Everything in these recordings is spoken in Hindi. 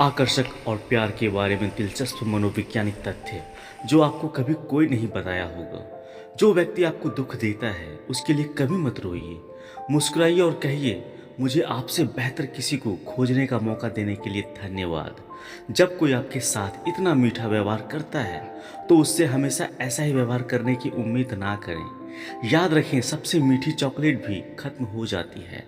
आकर्षक और प्यार के बारे में दिलचस्प मनोवैज्ञानिक तथ्य जो आपको कभी कोई नहीं बताया होगा। जो व्यक्ति आपको दुख देता है उसके लिए कभी मत रोइए। मुस्कुराइए और कहिए, मुझे आपसे बेहतर किसी को खोजने का मौका देने के लिए धन्यवाद। जब कोई आपके साथ इतना मीठा व्यवहार करता है तो उससे हमेशा ऐसा ही व्यवहार करने की उम्मीद ना करें। याद रखें, सबसे मीठी चॉकलेट भी खत्म हो जाती है।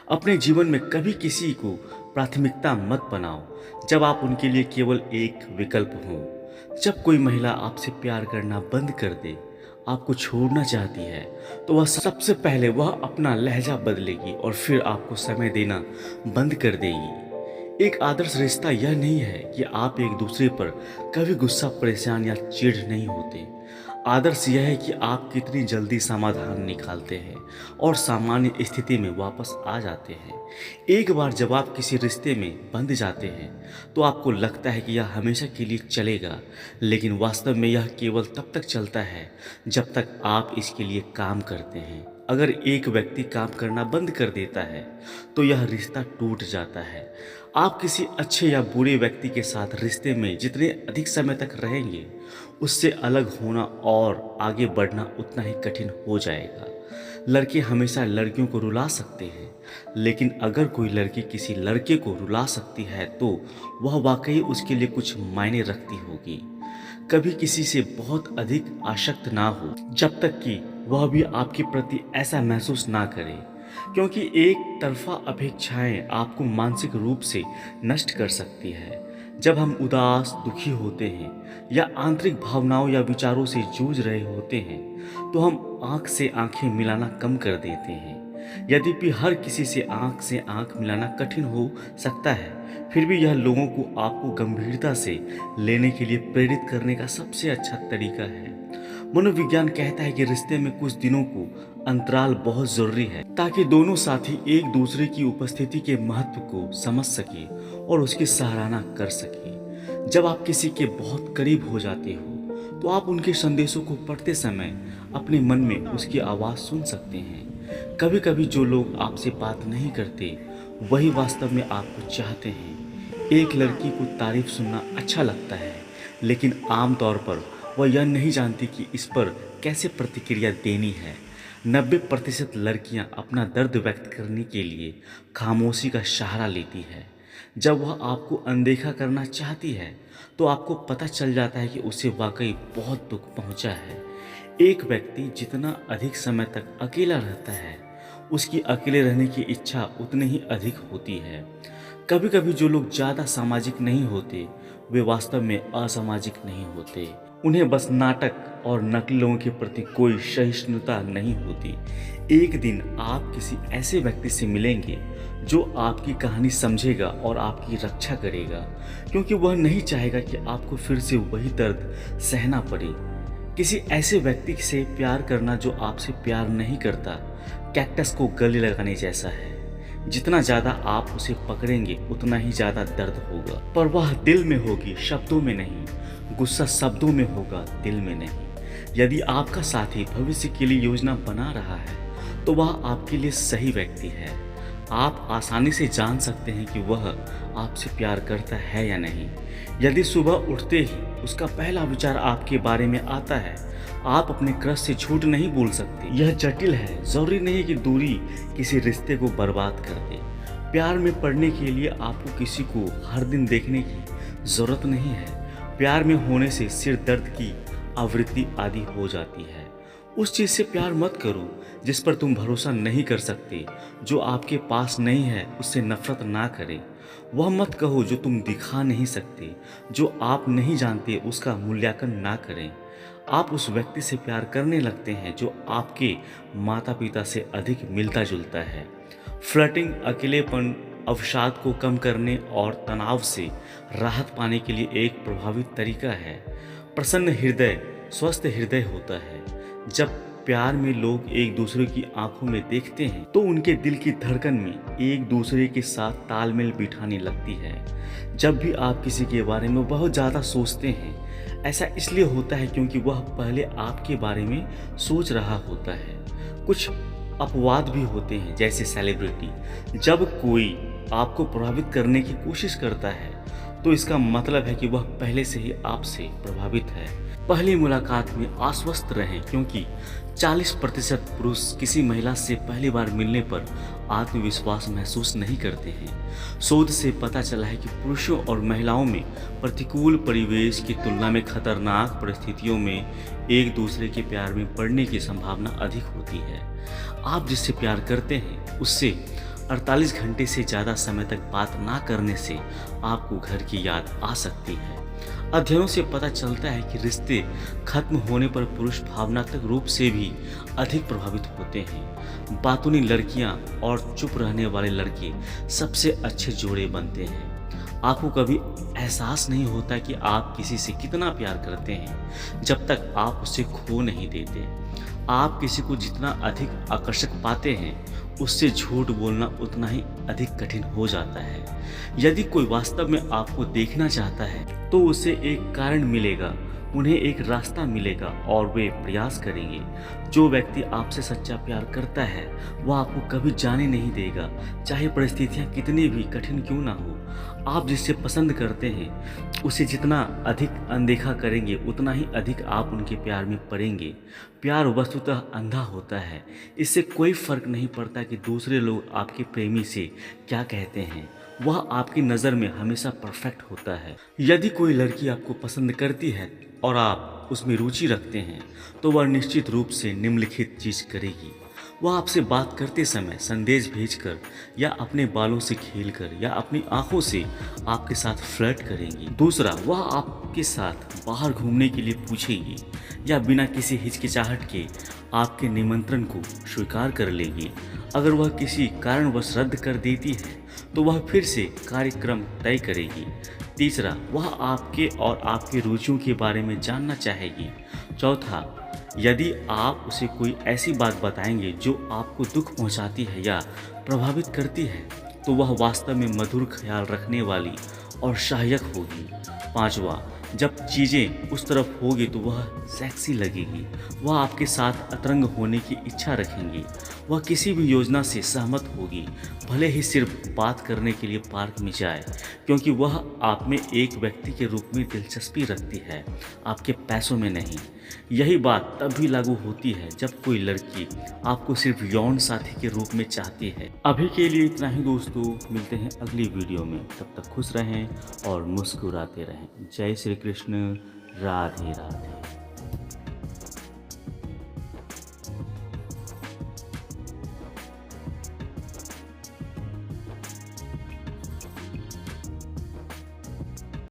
अपने जीवन में कभी किसी को प्राथमिकता मत बनाओ जब आप उनके लिए केवल एक विकल्प हो। जब कोई महिला आपसे प्यार करना बंद कर दे, आपको छोड़ना चाहती है, तो वह सबसे पहले वह अपना लहजा बदलेगी और फिर आपको समय देना बंद कर देगी। एक आदर्श रिश्ता यह नहीं है कि आप एक दूसरे पर कभी गुस्सा, परेशान या चिढ़ नहीं होते। आदर्श यह है कि आप कितनी जल्दी समाधान निकालते हैं और सामान्य स्थिति में वापस आ जाते हैं। एक बार जब आप किसी रिश्ते में बंध जाते हैं तो आपको लगता है कि यह हमेशा के लिए चलेगा, लेकिन वास्तव में यह केवल तब तक चलता है जब तक आप इसके लिए काम करते हैं। अगर एक व्यक्ति काम करना बंद कर देता है तो यह रिश्ता टूट जाता है। आप किसी अच्छे या बुरे व्यक्ति के साथ रिश्ते में जितने अधिक समय तक रहेंगे, उससे अलग होना और आगे बढ़ना उतना ही कठिन हो जाएगा। लड़के हमेशा लड़कियों को रुला सकते हैं, लेकिन अगर कोई लड़की किसी लड़के को रुला सकती है तो वह वाकई उसके लिए कुछ मायने रखती होगी। कभी किसी से बहुत अधिक आसक्त ना हो जब तक कि वह भी आपके प्रति ऐसा महसूस ना करे, क्योंकि एक तरफा अपेक्षाएं आपको मानसिक रूप से नष्ट कर सकती है। जब हम उदास, दुखी होते हैं या आंतरिक भावनाओं या विचारों से जूझ रहे होते हैं तो हम आंख से आंखें मिलाना कम कर देते हैं। यद्यपि हर किसी से आंख मिलाना कठिन हो सकता है, फिर भी यह लोगों को आपको गंभीरता से लेने के लिए प्रेरित करने का सबसे अच्छा तरीका है। मनोविज्ञान कहता है कि रिश्ते में कुछ दिनों को अंतराल बहुत जरूरी है ताकि दोनों साथी एक दूसरे की उपस्थिति के महत्व को समझ सके और उसकी सराहना कर सके। जब आप किसी के बहुत करीब हो जाते हो तो आप उनके संदेशों को पढ़ते समय अपने मन में उसकी आवाज़ सुन सकते हैं। कभी कभी जो लोग आपसे बात नहीं करते वही वास्तव में आपको चाहते हैं। एक लड़की को तारीफ सुनना अच्छा लगता है, लेकिन आमतौर पर वह यह नहीं जानती कि इस पर कैसे प्रतिक्रिया देनी है। 90% लड़कियां अपना दर्द व्यक्त करने के लिए खामोशी का सहारा लेती है। जब वह आपको अनदेखा करना चाहती है तो आपको पता चल जाता है कि उसे वाकई बहुत दुख पहुंचा है। एक व्यक्ति जितना अधिक समय तक अकेला रहता है, उसकी अकेले रहने की इच्छा उतनी ही अधिक होती है। कभी कभी जो लोग ज़्यादा सामाजिक नहीं होते वे वास्तव में असामाजिक नहीं होते। उन्हें बस नाटक और नकली लोगों के प्रति कोई सहिष्णुता नहीं होती। एक दिन आप किसी ऐसे व्यक्ति से मिलेंगे जो आपकी कहानी समझेगा और आपकी रक्षा करेगा, क्योंकि वह नहीं चाहेगा कि आपको फिर से वही दर्द सहना पड़े। किसी ऐसे व्यक्ति से प्यार करना जो आपसे प्यार नहीं करता, कैक्टस को गले लगाने जैसा है। जितना ज़्यादा आप उसे पकड़ेंगे उतना ही ज़्यादा दर्द होगा, पर वह दिल में होगी, शब्दों में नहीं। गुस्सा शब्दों में होगा, दिल में नहीं। यदि आपका साथी भविष्य के लिए योजना बना रहा है तो वह आपके लिए सही व्यक्ति है। आप आसानी से जान सकते हैं कि वह आपसे प्यार करता है या नहीं। यदि सुबह उठते ही उसका पहला विचार आपके बारे में आता है, आप अपने क्रश से झूठ नहीं बोल सकते। यह जटिल है। जरूरी नहीं कि दूरी किसी रिश्ते को बर्बाद कर दे। प्यार में पड़ने के लिए आपको किसी को हर दिन देखने की जरूरत नहीं है। प्यार में होने से सिर दर्द की आवृत्ति आदि हो जाती है। उस चीज़ से प्यार मत करो जिस पर तुम भरोसा नहीं कर सकते। जो आपके पास नहीं है उससे नफरत ना करें। वह मत कहो जो तुम दिखा नहीं सकते। जो आप नहीं जानते उसका मूल्यांकन ना करें। आप उस व्यक्ति से प्यार करने लगते हैं जो आपके माता पिता से अधिक मिलता जुलता है। फ्लर्टिंग अकेलेपन, अवसाद को कम करने और तनाव से राहत पाने के लिए एक प्रभावी तरीका है। प्रसन्न हृदय स्वस्थ हृदय होता है। जब प्यार में लोग एक दूसरे की आंखों में देखते हैं तो उनके दिल की धड़कन में एक दूसरे के साथ तालमेल बिठाने लगती है। जब भी आप किसी के बारे में बहुत ज़्यादा सोचते हैं, ऐसा इसलिए होता है क्योंकि वह पहले आपके बारे में सोच रहा होता है। कुछ अपवाद भी होते हैं, जैसे सेलिब्रिटी। जब कोई आपको प्रभावित करने की कोशिश करता है तो इसका मतलब है कि वह पहले से ही आपसे प्रभावित है। पहली मुलाकात में आश्वस्त रहें, क्योंकि 40% पुरुष किसी महिला से पहली बार मिलने पर आत्मविश्वास महसूस नहीं करते हैं। शोध से पता चला है कि पुरुषों और महिलाओं में प्रतिकूल परिवेश की तुलना में खतरनाक परिस्थितियों में एक दूसरे के प्यार में पड़ने की संभावना अधिक होती है। आप जिससे प्यार करते हैं उससे 48 घंटे से ज़्यादा समय तक बात ना करने से आपको घर की याद आ सकती है। अध्ययनों से पता चलता है कि रिश्ते खत्म होने पर पुरुष भावनात्मक रूप से भी अधिक प्रभावित होते हैं। बातूनी लड़कियां और चुप रहने वाले लड़के सबसे अच्छे जोड़े बनते हैं। आपको कभी एहसास नहीं होता कि आप किसी से कितना प्यार करते हैं जब तक आप उसे खो नहीं देते। आप किसी को जितना अधिक आकर्षक पाते हैं उससे झूठ बोलना उतना ही अधिक कठिन हो जाता है। यदि कोई वास्तव में आपको देखना चाहता है तो उसे एक कारण मिलेगा, उन्हें एक रास्ता मिलेगा और वे प्रयास करेंगे। जो व्यक्ति आपसे सच्चा प्यार करता है वह आपको कभी जाने नहीं देगा, चाहे परिस्थितियां कितनी भी कठिन क्यों ना हो। आप जिससे पसंद करते हैं उसे जितना अधिक अनदेखा करेंगे उतना ही अधिक आप उनके प्यार में पड़ेंगे। प्यार वस्तुतः अंधा होता है। इससे कोई फर्क नहीं पड़ता कि दूसरे लोग आपके प्रेमी से क्या कहते हैं, वह आपकी नज़र में हमेशा परफेक्ट होता है। यदि कोई लड़की आपको पसंद करती है और आप उसमें रुचि रखते हैं तो वह निश्चित रूप से निम्नलिखित चीज़ करेगी। वह आपसे बात करते समय संदेश भेजकर या अपने बालों से खेलकर या अपनी आंखों से आपके साथ फ्लर्ट करेंगी। दूसरा, वह आपके साथ बाहर घूमने के लिए पूछेगी या बिना किसी हिचकिचाहट के आपके निमंत्रण को स्वीकार कर लेगी। अगर वह किसी कारणवश रद्द कर देती है तो वह फिर से कार्यक्रम तय करेगी। तीसरा, वह आपके और आपकी रुचियों के बारे में जानना चाहेगी। चौथा, यदि आप उसे कोई ऐसी बात बताएंगे जो आपको दुख पहुंचाती है या प्रभावित करती है तो वह वास्तव में मधुर ख्याल रखने वाली और सहायक होगी। पांचवा, जब चीज़ें उस तरफ होगी तो वह सेक्सी लगेगी। वह आपके साथ अतरंग होने की इच्छा रखेंगी। वह किसी भी योजना से सहमत होगी, भले ही सिर्फ बात करने के लिए पार्क में जाए, क्योंकि वह आप में एक व्यक्ति के रूप में दिलचस्पी रखती है, आपके पैसों में नहीं। यही बात तब भी लागू होती है जब कोई लड़की आपको सिर्फ यौन साथी के रूप में चाहती है। अभी के लिए इतना ही दोस्तों, मिलते हैं अगली वीडियो में। तब तक खुश रहें और मुस्कुराते रहें। जय श्री कृष्ण, राधे राधे।